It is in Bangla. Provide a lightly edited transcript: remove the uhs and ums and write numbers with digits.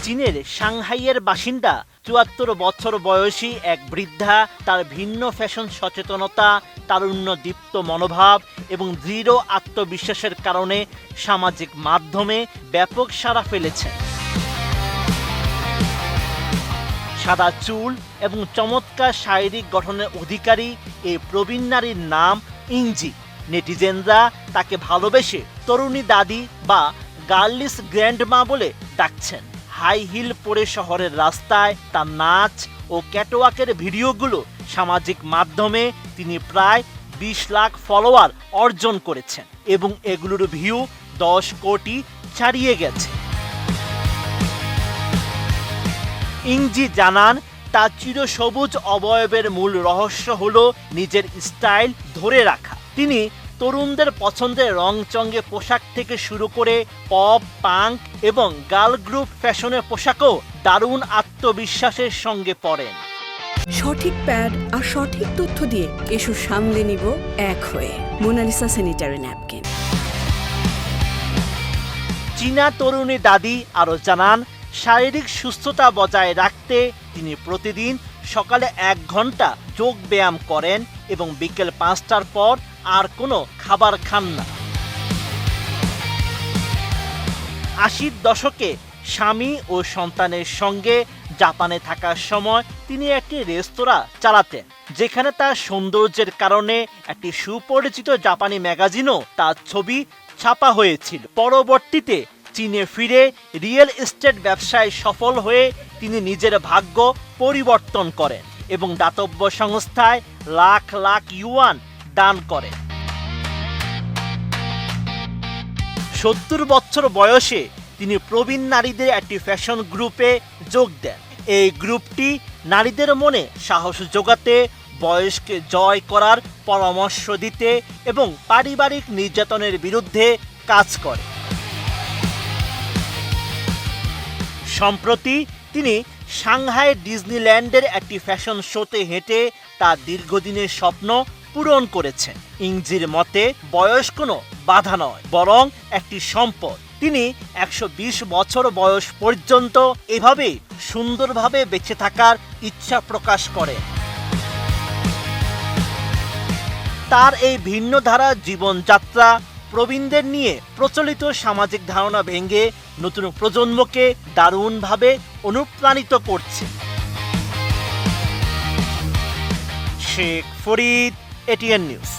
চীনের সাংহাইয়ের বাসিন্দা ৭৪ বছর বয়সী এক বৃদ্ধা তার ভিন্ন ফ্যাশন সচেতনতা, তারুণ্যদীপ্ত মনোভাব এবং দৃঢ় আত্মবিশ্বাসের কারণে সামাজিক মাধ্যমে ব্যাপক সাড়া ফেলেছেন। সাদা চুল এবং চমৎকার শারীরিক গঠনের অধিকারী এই প্রবীণ নারীর নাম ইংজি। নেটিজেনরা তাকে ভালোবেসে তরুণী দাদি বা গার্লিস গ্র্যান্ডমা বলে ডাকছেন। হাই হিল পরে শহরের রাস্তায় তার নাচ ও ক্যাটওয়াকের ভিডিওগুলো সামাজিক মাধ্যমে তিনি প্রায় ২০ লাখ ফলোয়ার অর্জন করেছেন এবং এগুলোর ভিউ ১০ কোটি ছাড়িয়ে গেছে। ইংজি জানান তার চিরসবুজ অবয়বের মূল রহস্য হলো নিজের স্টাইল ধরে রাখা। তিনি তরুণদের পছন্দের রংচঙ্গে পোশাক থেকে শুরু করে পপ, পাঙ্ক এবং গার্ল গ্রুপ ফ্যাশনের পোশাকও দারুণ আত্মবিশ্বাসের সঙ্গে পরেন। সঠিক প্যাড আর সঠিক তথ্য দিয়ে এসো সামলে নিব এক হয়ে। Monalisa sanitary napkin. চীনা তরুণী দাদি আরও জানান শারীরিক সুস্থতা বজায় রাখতে তিনি প্রতিদিন সকালে ১ ঘন্টা যোগ ব্যায়াম করেন এবং বিকেল ৫টার পর আর কোনো খাবার খান না। ৮০ দশকে স্বামী ও সন্তানের সঙ্গে জাপানে থাকার সময় তিনি একটি রেস্তোরাঁ চালাতেন, যেখানে তার সৌন্দর্যের কারণে একটি সুপরিচিত জাপানি ম্যাগাজিনও তার ছবি ছাপা হয়েছিল। পরবর্তীতে চীনে ফিরে রিয়েল এস্টেট ব্যবসায় সফল হয়ে তিনি নিজের ভাগ্য পরিবর্তন করেন এবং দাতব্য সংস্থায় লাখ লাখ ইউয়ান দান করেন। ৭০ বছর বয়সে তিনি প্রবীণ নারীদের একটি ফ্যাশন গ্রুপে যোগ দেন। এই গ্রুপটি নারীদের মনে সাহস যোগাতে, বয়সকে জয় করার পরামর্শ দিতে এবং পারিবারিক নির্যাতনের বিরুদ্ধে কাজ করে। সম্প্রতি তিনি সাংহাই ডিজনিল্যান্ডের একটি ফ্যাশন শোতে হেঁটে তার দীর্ঘদিনের স্বপ্ন পূরণ করেছেন। ইংজির মতে বয়স কোনো বাধা নয়, বরং একটি সম্পদ। তিনি ১২০ বছর বয়স পর্যন্ত এভাবেই সুন্দরভাবে বেঁচে থাকার ইচ্ছা প্রকাশ করেন। তার এই ভিন্ন ধারা জীবনযাত্রা প্রবীণদের নিয়ে প্রচলিত সামাজিক ধারণা ভেঙে নতুন প্রজন্মকে দারুণভাবে অনুপ্রাণিত করছে। Sheikh Farid, ATN news.